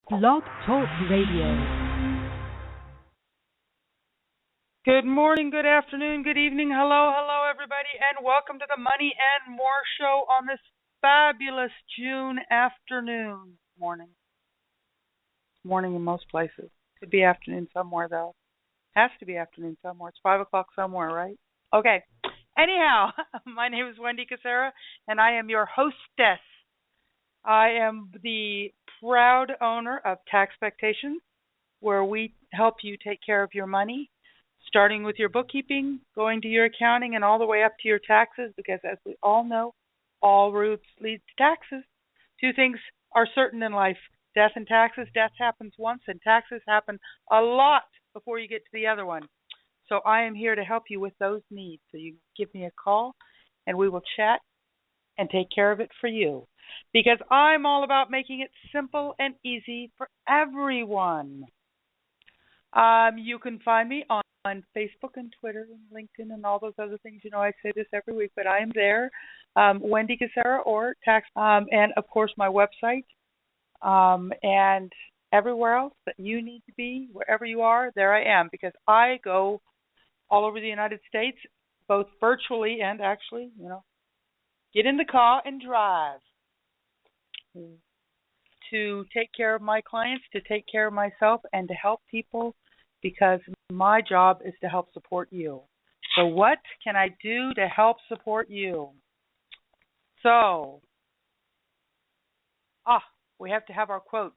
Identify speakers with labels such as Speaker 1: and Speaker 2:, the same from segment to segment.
Speaker 1: Blog Talk Radio.
Speaker 2: Good morning, good afternoon, good evening. Hello, everybody, and welcome to the Money and More Show on this fabulous June afternoon. Morning in most places. Could be afternoon somewhere, though. Has to be afternoon somewhere. It's 5 o'clock somewhere, right? Okay. Anyhow, my name is Wendy Cassera, and I am your hostess. I am the proud owner of Taxpectations, where we help you take care of your money, starting with your bookkeeping, going to your accounting, and all the way up to your taxes, because as we all know, all routes lead to taxes. Two things are certain in life, death and taxes. Death happens once, and taxes happen a lot before you get to the other one. So I am here to help you with those needs. So you give me a call, and we will chat and take care of it for you, because I'm all about making it simple and easy for everyone. You can find me on Facebook and Twitter and LinkedIn and all those other things. You know, I say this every week, but I am there, Wendy Cassera or Tax, and of course my website, and everywhere else that you need to be, wherever you are, there I am, because I go all over the United States, both virtually and actually, get in the car and drive to take care of my clients, to take care of myself, and to help people, because my job is to help support you. So what can I do to help support you? So, we have to have our quotes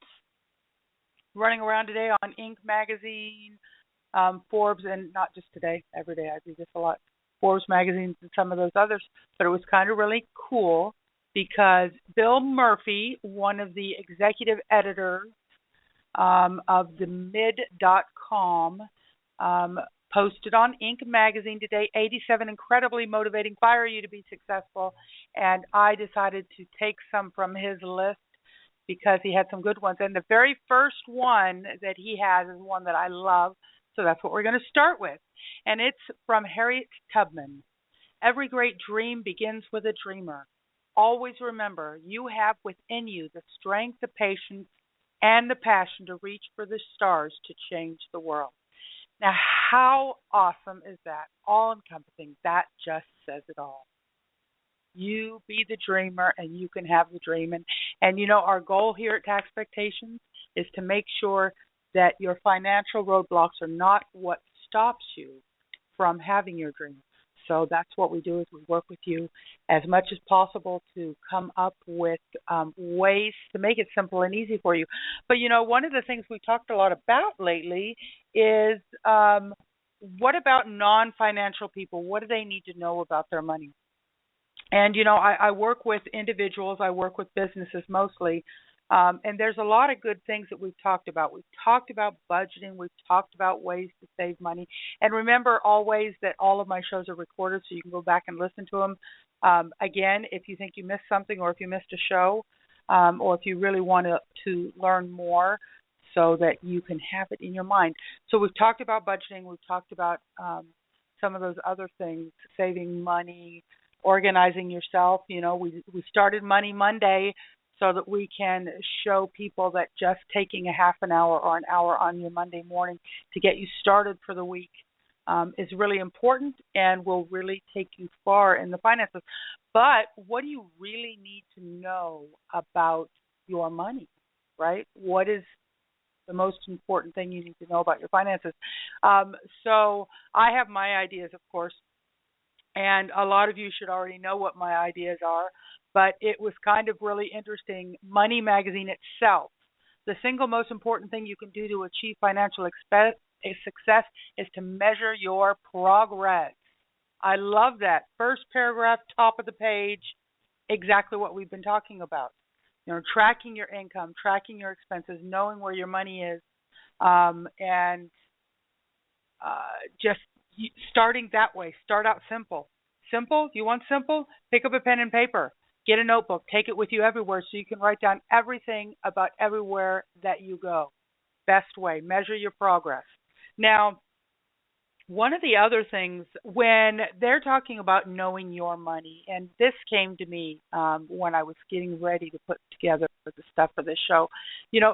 Speaker 2: running around today on Inc. magazine, Forbes, and not just today, every day I do this a lot, Forbes magazines and some of those others, but it was kind of really cool because Bill Murphy, one of the executive editors of the mid.com, posted on Inc. magazine today, 87 incredibly motivating, fire you to be successful, and I decided to take some from his list because he had some good ones. And the very first one that he has is one that I love, so that's what we're going to start with. And it's from Harriet Tubman. Every great dream begins with a dreamer. Always remember, you have within you the strength, the patience, and the passion to reach for the stars to change the world. Now, how awesome is that? All-encompassing. That just says it all. You be the dreamer, and you can have the dream. And our goal here at Taxpectations is to make sure that your financial roadblocks are not what stops you from having your dream. So that's what we do, is we work with you as much as possible to come up with ways to make it simple and easy for you. But, one of the things we talked a lot about lately is what about non-financial people? What do they need to know about their money? And, I work with individuals. I work with businesses mostly. And there's a lot of good things that we've talked about. We've talked about budgeting. We've talked about ways to save money. And remember always that all of my shows are recorded, so you can go back and listen to them. Again, if you think you missed something, or if you missed a show, or if you really want to learn more so that you can have it in your mind. So we've talked about budgeting. We've talked about some of those other things, saving money, organizing yourself. We started Money Monday so that we can show people that just taking a half an hour or an hour on your Monday morning to get you started for the week is really important and will really take you far in the finances. But what do you really need to know about your money, right? What is the most important thing you need to know about your finances? So I have my ideas, of course, and a lot of you should already know what my ideas are. But it was kind of really interesting. Money Magazine itself, the single most important thing you can do to achieve financial success is to measure your progress. I love that. First paragraph, top of the page, exactly what we've been talking about. Tracking your income, tracking your expenses, knowing where your money is, and just starting that way. Start out simple. Simple? You want simple? Pick up a pen and paper. Get a notebook. Take it with you everywhere so you can write down everything about everywhere that you go. Best way. Measure your progress. Now, One of the other things when they're talking about knowing your money, and this came to me when I was getting ready to put together the stuff for this show,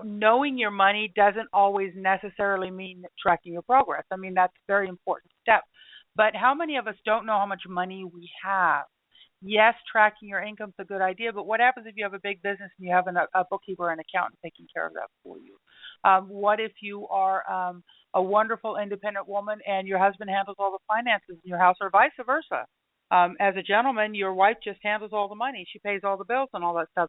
Speaker 2: knowing your money doesn't always necessarily mean tracking your progress. I mean, that's a very important step. But how many of us don't know how much money we have? Yes, tracking your income's a good idea, but what happens if you have a big business and you have a bookkeeper or an accountant taking care of that for you? What if you are a wonderful independent woman and your husband handles all the finances in your house, or vice versa? As a gentleman, your wife just handles all the money. She pays all the bills and all that stuff.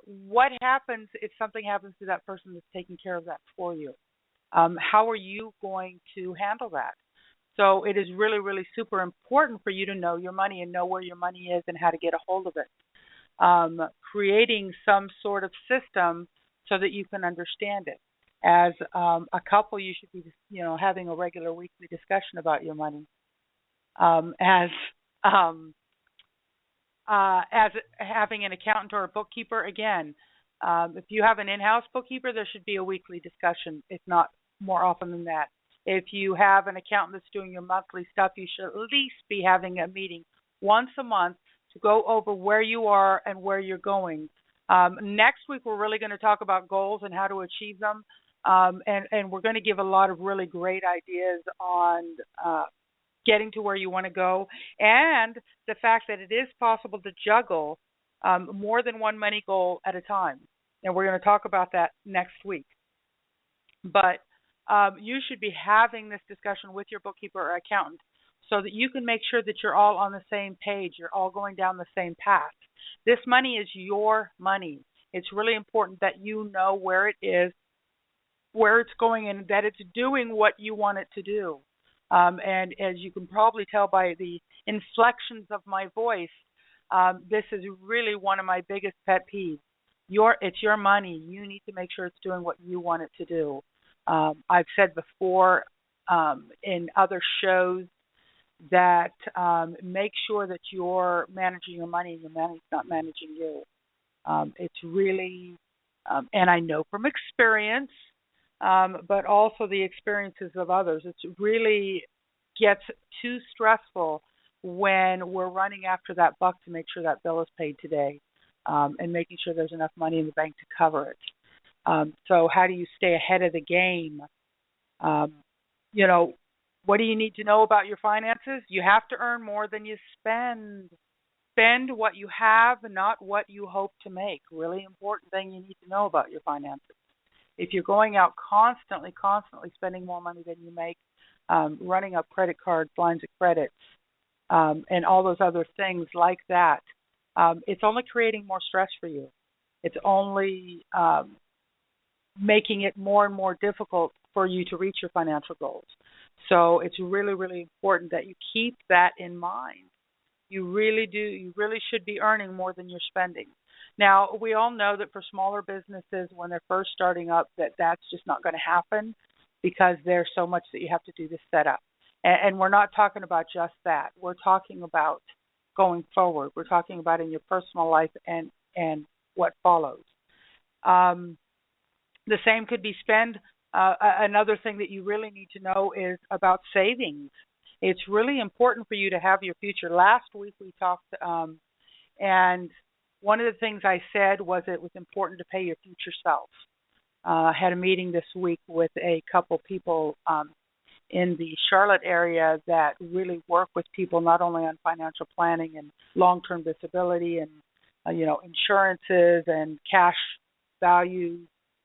Speaker 2: What happens if something happens to that person that's taking care of that for you? How are you going to handle that? So it is really, really super important for you to know your money and know where your money is and how to get a hold of it. Creating some sort of system so that you can understand it. As a couple, you should be, having a regular weekly discussion about your money. As having an accountant or a bookkeeper, again, if you have an in-house bookkeeper, there should be a weekly discussion, if not more often than that. If you have an accountant that's doing your monthly stuff, you should at least be having a meeting once a month to go over where you are and where you're going. Next week, we're really going to talk about goals and how to achieve them. And we're going to give a lot of really great ideas on getting to where you want to go, and the fact that it is possible to juggle more than one money goal at a time. And we're going to talk about that next week. But you should be having this discussion with your bookkeeper or accountant so that you can make sure that you're all on the same page, you're all going down the same path. This money is your money. It's really important that you know where it is, where it's going, and that it's doing what you want it to do. And as you can probably tell by the inflections of my voice, this is really one of my biggest pet peeves. It's your money. You need to make sure it's doing what you want it to do. I've said before in other shows that make sure that you're managing your money and your money's not managing you. It's really, and I know from experience, but also the experiences of others, it really gets too stressful when we're running after that buck to make sure that bill is paid today, and making sure there's enough money in the bank to cover it. So how do you stay ahead of the game? What do you need to know about your finances? You have to earn more than you spend. Spend what you have, not what you hope to make. Really important thing you need to know about your finances. If you're going out constantly spending more money than you make, running up credit cards, lines of credit, and all those other things like that, it's only creating more stress for you. It's only making it more and more difficult for you to reach your financial goals. So it's really, really important that you keep that in mind. You really do. You really should be earning more than you're spending. Now, we all know that for smaller businesses, when they're first starting up, that's just not going to happen because there's so much that you have to do to set up. And we're not talking about just that. We're talking about going forward. We're talking about in your personal life and what follows. The same could be spend. Another thing that you really need to know is about savings. It's really important for you to have your future. Last week we talked, and one of the things I said was it was important to pay your future self. I had a meeting this week with a couple people in the Charlotte area that really work with people not only on financial planning and long-term disability and insurances and cash value,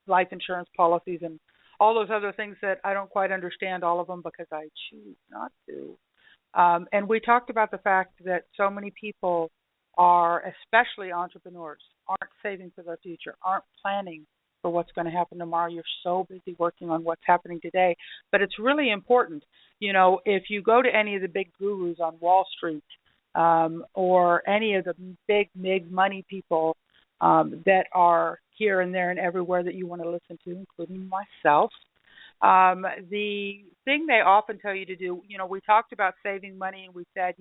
Speaker 2: life insurance policies, and all those other things that I don't quite understand all of them because I choose not to. And we talked about the fact that so many people are, especially entrepreneurs, aren't saving for their future, aren't planning for what's going to happen tomorrow. You're so busy working on what's happening today. But it's really important. If you go to any of the big gurus on Wall Street or any of the big money people that are here and there and everywhere that you want to listen to, including myself, the thing they often tell you to do, we talked about saving money, and we said,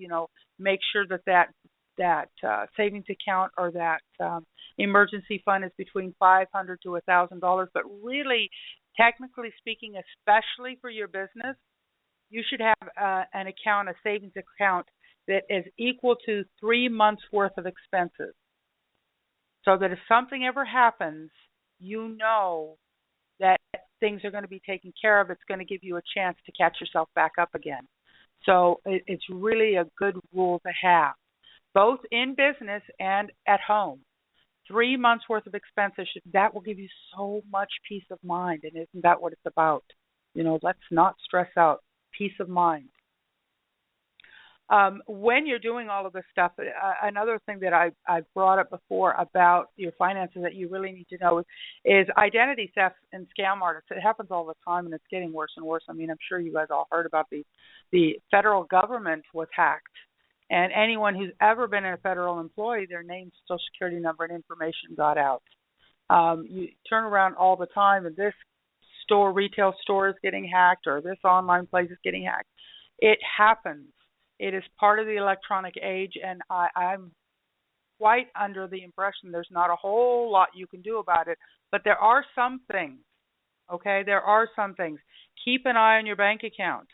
Speaker 2: make sure that savings account or that emergency fund is between $500 to $1,000. But really, technically speaking, especially for your business, you should have an account, a savings account that is equal to 3 months worth of expenses, so that if something ever happens, you know that things are going to be taken care of. It's going to give you a chance to catch yourself back up again. So it's really a good rule to have, both in business and at home. 3 months worth of expenses, that will give you so much peace of mind. And isn't that what it's about? Let's not stress out. Peace of mind. When you're doing all of this stuff, another thing that I brought up before about your finances that you really need to know is identity theft and scam artists. It happens all the time, and it's getting worse and worse. I mean, I'm sure you guys all heard about the federal government was hacked, and anyone who's ever been a federal employee, their name, social security number, and information got out. You turn around all the time, and this retail store is getting hacked, or this online place is getting hacked. It happens. It is part of the electronic age, and I'm quite under the impression there's not a whole lot you can do about it, but there are some things, okay? There are some things. Keep an eye on your bank account.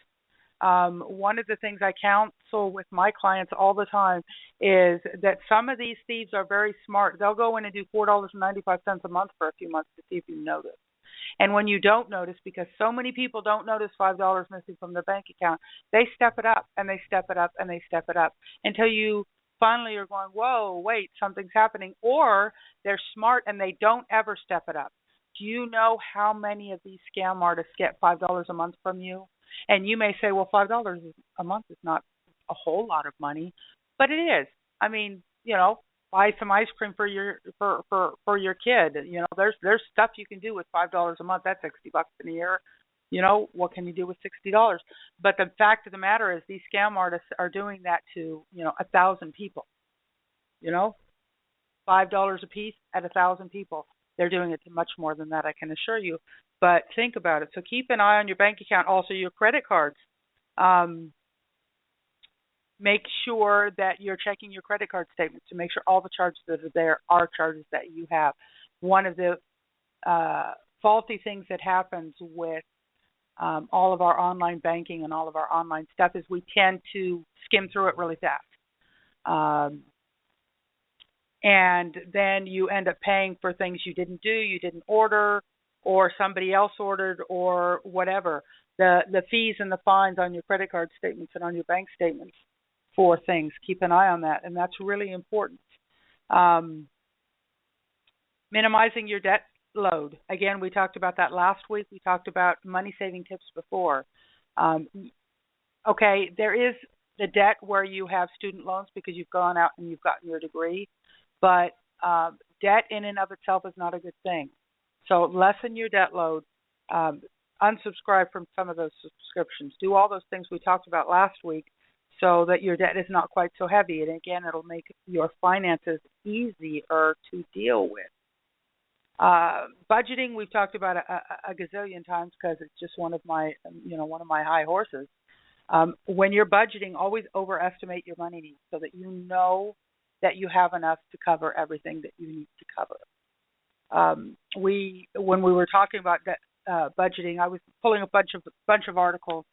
Speaker 2: One of the things I counsel with my clients all the time is that some of these thieves are very smart. They'll go in and do $4.95 a month for a few months to see if you notice. And when you don't notice, because so many people don't notice $5 missing from their bank account, they step it up and they step it up and they step it up until you finally are going, whoa, wait, something's happening. Or they're smart and they don't ever step it up. Do you know how many of these scam artists get $5 a month from you? And you may say, well, $5 a month is not a whole lot of money, but it is. I mean, buy some ice cream for your kid. There's stuff you can do with $5 a month. That's $60 in a year. What can you do with $60? But the fact of the matter is, these scam artists are doing that to 1,000 people. $5 a piece at 1,000 people. They're doing it to much more than that, I can assure you. But think about it. So keep an eye on your bank account, also your credit cards. Make sure that you're checking your credit card statements to make sure all the charges that are there are charges that you have. One of the faulty things that happens with all of our online banking and all of our online stuff is we tend to skim through it really fast. And then you end up paying for things you didn't do, you didn't order, or somebody else ordered, or whatever. The fees and the fines on your credit card statements and on your bank statements for things. Keep an eye on that, and that's really important. Minimizing your debt load. Again, we talked about that last week. We talked about money-saving tips before. Okay, there is the debt where you have student loans because you've gone out and you've gotten your degree, but debt in and of itself is not a good thing. So lessen your debt load. Unsubscribe from some of those subscriptions. Do all those things we talked about last week so that your debt is not quite so heavy. And again, it'll make your finances easier to deal with. Budgeting, we've talked about a gazillion times because it's just one of my high horses. When you're budgeting, always overestimate your money needs so that you know that you have enough to cover everything that you need to cover. When we were talking about budgeting, I was pulling a bunch of articles.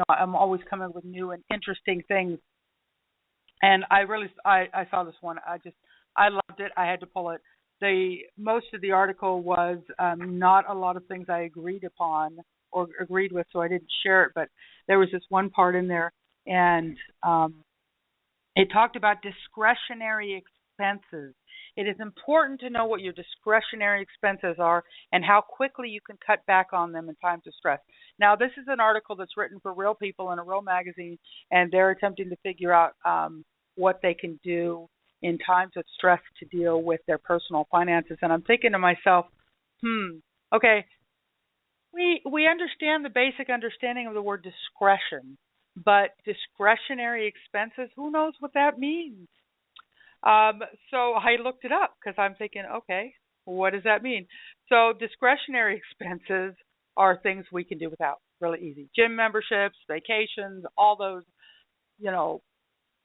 Speaker 2: I'm always coming up with new and interesting things, and I saw this one. I loved it. I had to pull it. Most of the article was not a lot of things I agreed upon or agreed with, so I didn't share it. But there was this one part in there, and it talked about discretionary expenses. It is important to know what your discretionary expenses are and how quickly you can cut back on them in times of stress. Now, this is an article that's written for real people in a real magazine, and they're attempting to figure out what they can do in times of stress to deal with their personal finances. And I'm thinking to myself, okay, we understand the basic understanding of the word discretion, but discretionary expenses, who knows what that means? So I looked it up because I'm thinking, okay, what does that mean? So discretionary expenses are things we can do without, really easy. Gym memberships, vacations, all those,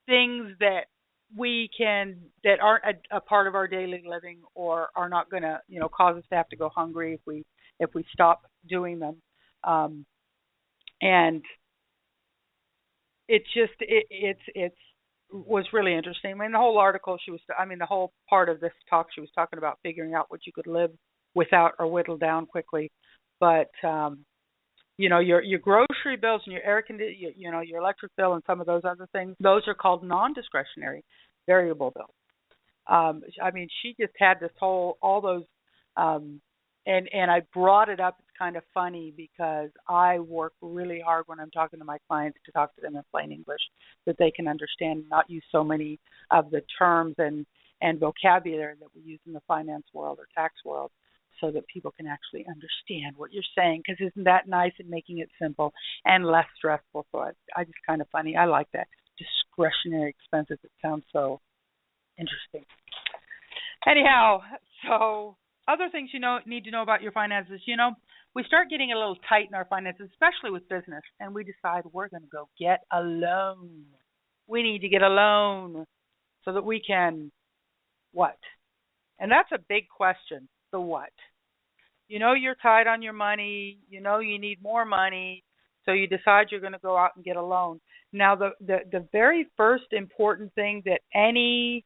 Speaker 2: things that that aren't a part of our daily living or are not going to, cause us to have to go hungry if we stop doing them. And it just it's was really interesting. I mean, the whole article the whole part of this talk she was talking about figuring out what you could live without or whittle down quickly. But your grocery bills and your your electric bill and some of those other things, those are called non-discretionary variable bills. She just had this whole all those, and I brought it up. It's kind of funny because I work really hard when I'm talking to my clients to talk to them in plain English that they can understand, and not use so many of the terms and vocabulary that we use in the finance world or tax world, so that people can actually understand what you're saying. Because isn't that nice in making it simple and less stressful? So I just kind of funny. I like that discretionary expenses. It sounds so interesting. Anyhow, so other things need to know about your finances. We start getting a little tight in our finances, especially with business, and we decide we're going to go get a loan. We need to get a loan so that we can what? And that's a big question. The what? You're tight on your money. You need more money, so you decide you're going to go out and get a loan. Now, the very first important thing that any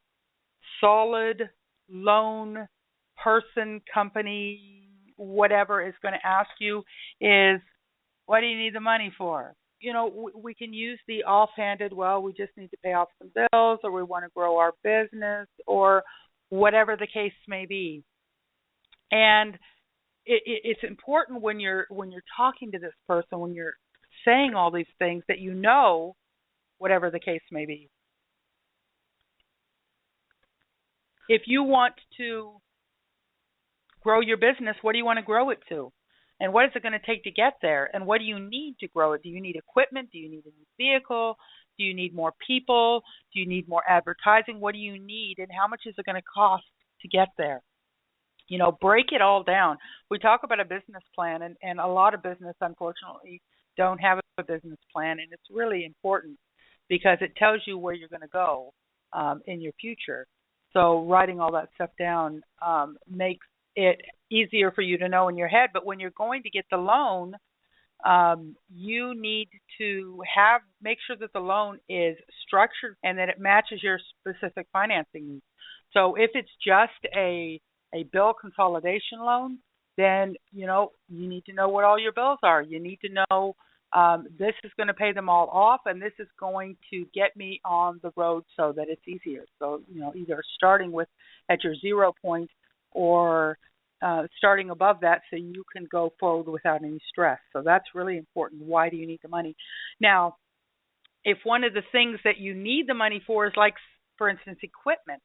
Speaker 2: solid loan person, company, whatever is going to ask you is, what do you need the money for? We can use the offhanded, well, we just need to pay off some bills, or we want to grow our business, or whatever the case may be. And it's important when you're talking to this person, when you're saying all these things, that whatever the case may be. If you want to grow your business, what do you want to grow it to? And what is it going to take to get there? And what do you need to grow it? Do you need equipment? Do you need a new vehicle? Do you need more people? Do you need more advertising? What do you need? And how much is it going to cost to get there? Break it all down. We talk about a business plan, and a lot of business, unfortunately, don't have a business plan. And it's really important because it tells you where you're going to go in your future. So writing all that stuff down makes it easier for you to know in your head. But when you're going to get the loan, you need to make sure that the loan is structured and that it matches your specific financing needs. So if it's just a bill consolidation loan, then you need to know what all your bills are. You need to know this is going to pay them all off, and this is going to get me on the road so that it's easier. So either starting with at your 0 point, or starting above that so you can go forward without any stress. So that's really important. Why do you need the money? Now, if one of the things that you need the money for is, like, for instance, equipment,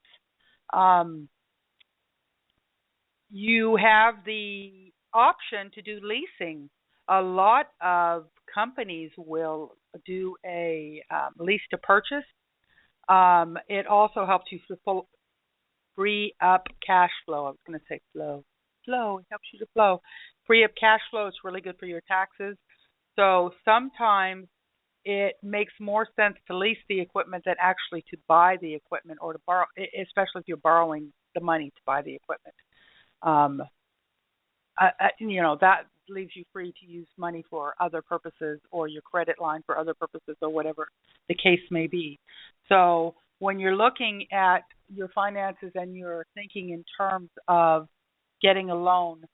Speaker 2: you have the option to do leasing. A lot of companies will do a lease to purchase. It also helps you to free up cash flow. I was going to say flow. It helps you to flow. Free up cash flow. It's really good for your taxes. So sometimes it makes more sense to lease the equipment than actually to buy the equipment, or to borrow, especially if you're borrowing the money to buy the equipment. That leaves you free to use money for other purposes, or your credit line for other purposes, or whatever the case may be. So when you're looking at your finances and you're thinking in terms of getting a loan,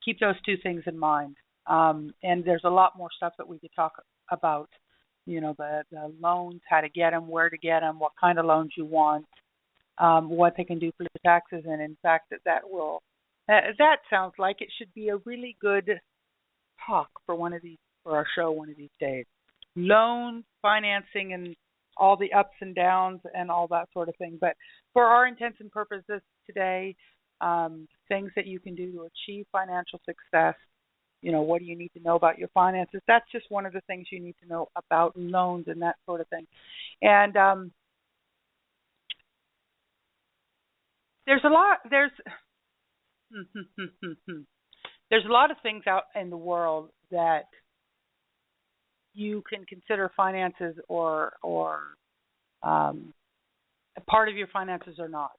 Speaker 2: keep those two things in mind. And there's a lot more stuff that we could talk about. The loans, how to get them, where to get them, what kind of loans you want, what they can do for your taxes, and in fact that sounds like it should be a really good talk for our show one of these days. Loan financing and all the ups and downs and all that sort of thing. But for our intents and purposes today, things that you can do to achieve financial success. What do you need to know about your finances? That's just one of the things you need to know about loans and that sort of thing. And there's a lot of things out in the world that you can consider finances or a part of your finances or not.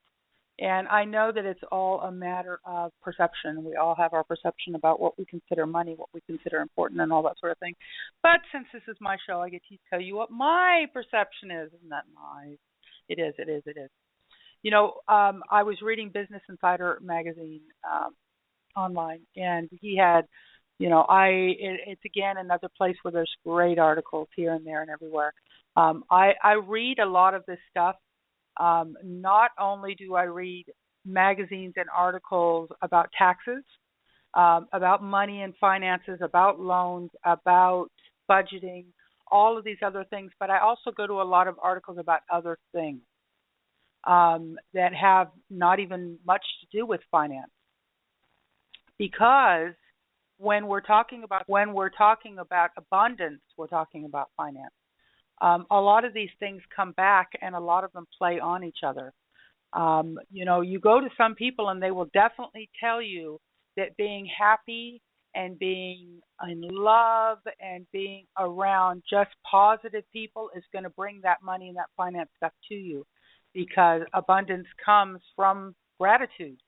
Speaker 2: And I know that it's all a matter of perception. We all have our perception about what we consider money, what we consider important, and all that sort of thing. But since this is my show, I get to tell you what my perception is. Isn't that nice? It is, it is, it is. I was reading Business Insider magazine online, and he had, it's again another place where there's great articles here and there and everywhere. I read a lot of this stuff. Not only do I read magazines and articles about taxes, about money and finances, about loans, about budgeting, all of these other things, but I also go to a lot of articles about other things that have not even much to do with finance. Because when we're talking about abundance, we're talking about finance. A lot of these things come back, and a lot of them play on each other. You go to some people, and they will definitely tell you that being happy and being in love and being around just positive people is going to bring that money and that finance stuff to you, because abundance comes from gratitude.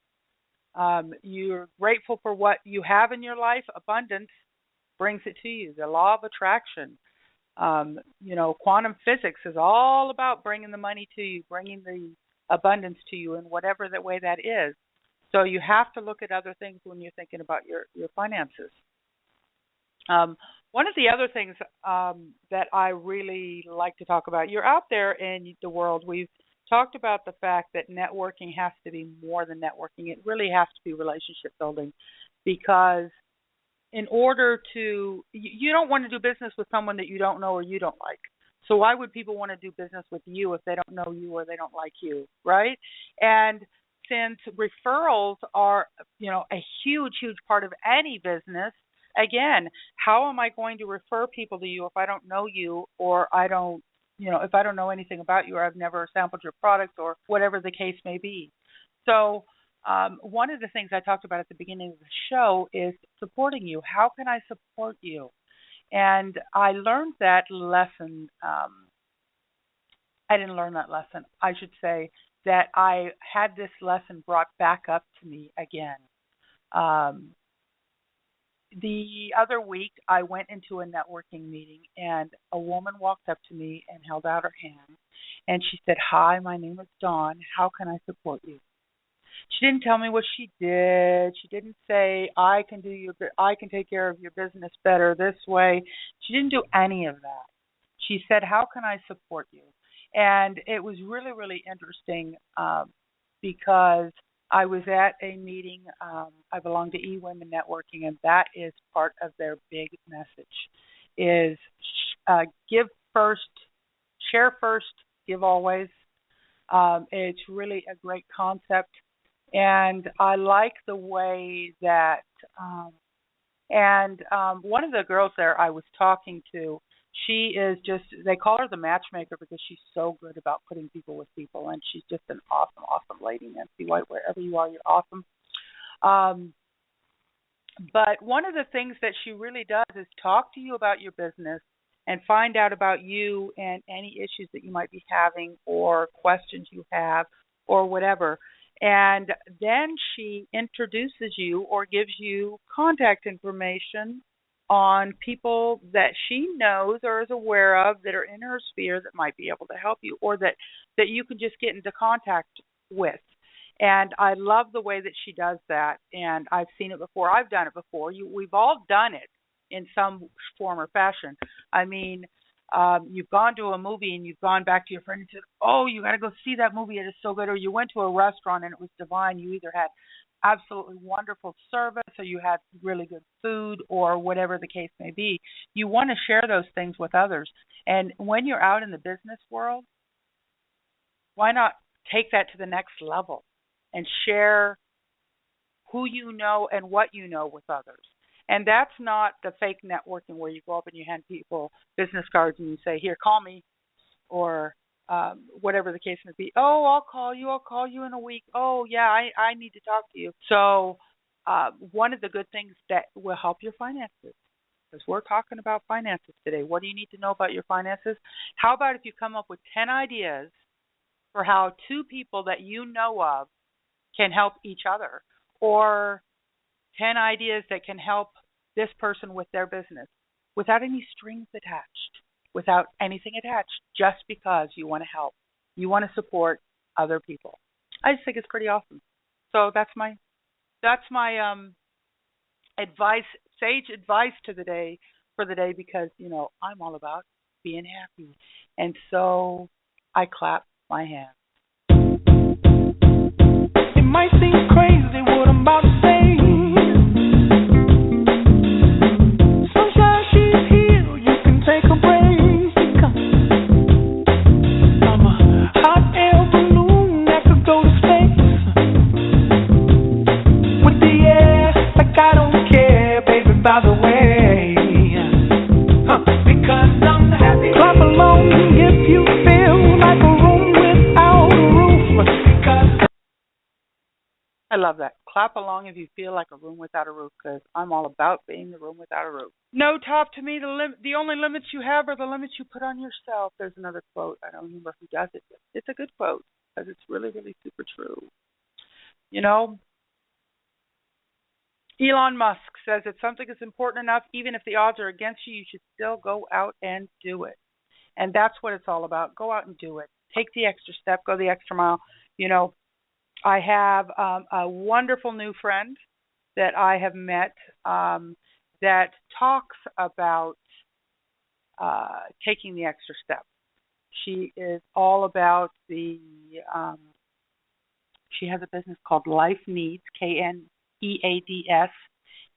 Speaker 2: You're grateful for what you have in your life. Abundance brings it to you. The law of attraction. Quantum physics is all about bringing the money to you, bringing the abundance to you in whatever the way that is. So you have to look at other things when you're thinking about your finances. One of the other things that I really like to talk about, you're out there in the world. We've talked about the fact that networking has to be more than networking. It really has to be relationship building, because in order to, you don't want to do business with someone that you don't know or you don't like. So why would people want to do business with you if they don't know you or they don't like you, right? And since referrals are, a huge, huge part of any business, again, how am I going to refer people to you if I don't know you, or if I don't know anything about you, or I've never sampled your product, or whatever the case may be? So one of the things I talked about at the beginning of the show is supporting you. How can I support you? And I learned that lesson. I didn't learn that lesson. I should say that I had this lesson brought back up to me again. The other week, I went into a networking meeting, and a woman walked up to me and held out her hand, and she said, "Hi, my name is Dawn. How can I support you?" She didn't tell me what she did. She didn't say, I can take care of your business better this way. She didn't do any of that. She said, "How can I support you?" And it was really, really interesting because I was at a meeting. I belong to eWomen Networking, and that is part of their big message is give first, share first, give always. It's really a great concept. And I like the way that, one of the girls there I was talking to, she is just, they call her the matchmaker because she's so good about putting people with people. And she's just an awesome, awesome lady, Nancy White. Wherever you are, you're awesome. But one of the things that she really does is talk to you about your business and find out about you and any issues that you might be having or questions you have or whatever. And then she introduces you or gives you contact information on people that she knows or is aware of that are in her sphere that might be able to help you, or that you can just get into contact with. And I love the way that she does that. And I've seen it before. I've done it before. We've all done it in some form or fashion. I mean, you've gone to a movie and you've gone back to your friend and said, "Oh, you got to go see that movie. It is so good." Or you went to a restaurant and it was divine. You either had absolutely wonderful service or you had really good food or whatever the case may be. You want to share those things with others. And when you're out in the business world, why not take that to the next level and share who you know and what you know with others? And that's not the fake networking where you go up and you hand people business cards and you say, "Here, call me," or whatever the case may be. "Oh, I'll call you in a week. Oh, yeah, I need to talk to you." So one of the good things that will help your finances, because we're talking about finances today. What do you need to know about your finances? How about if you come up with 10 ideas for how two people that you know of can help each other, or 10 ideas that can help this person with their business without any strings attached, without anything attached, just because you want to help. You want to support other people. I just think it's pretty awesome. So that's my advice, sage advice to the day for the day, because I'm all about being happy, and so I clap my hands.
Speaker 3: It might seem crazy what I'm about to say. Sunshine, she's here. You can take a break. I'm a hot air balloon that could go to space with the air, like I don't care, baby. By the way, because I'm happy. Clap along if you feel like a room without a roof. Because
Speaker 2: I love that. Clap along if you feel like a room without a roof, because I'm all about being the room without a roof. No, Top, to me, the only limits you have are the limits you put on yourself. There's another quote. I don't remember who does it, but it's a good quote, because it's really, really super true. Elon Musk says if something is important enough, even if the odds are against you, you should still go out and do it. And that's what it's all about. Go out and do it. Take the extra step. Go the extra mile. I have a wonderful new friend that I have met that talks about taking the extra step. She is all about she has a business called Life Needs, KNEADS,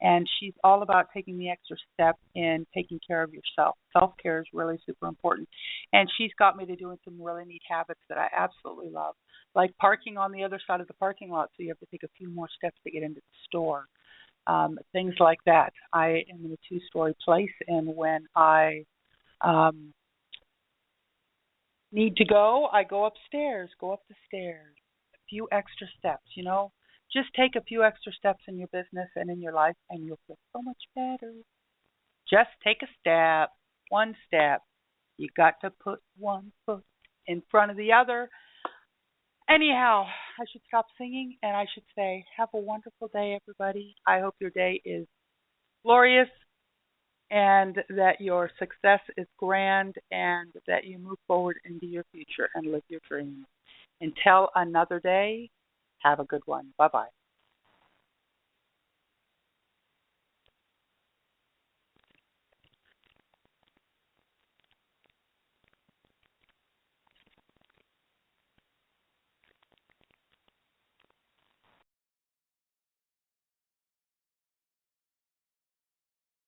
Speaker 2: and she's all about taking the extra step in taking care of yourself. Self-care is really super important. And she's got me to doing some really neat habits that I absolutely love, like parking on the other side of the parking lot so you have to take a few more steps to get into the store, things like that. I am in a two-story place, and when I need to go, I go up the stairs, a few extra steps, Just take a few extra steps in your business and in your life, and you'll feel so much better. Just take a step, one step. You got to put one foot in front of the other. Anyhow, I should stop singing, and I should say, have a wonderful day, everybody. I hope your day is glorious, and that your success is grand, and that you move forward into your future and live your dreams. Until another day, have a good one. Bye-bye.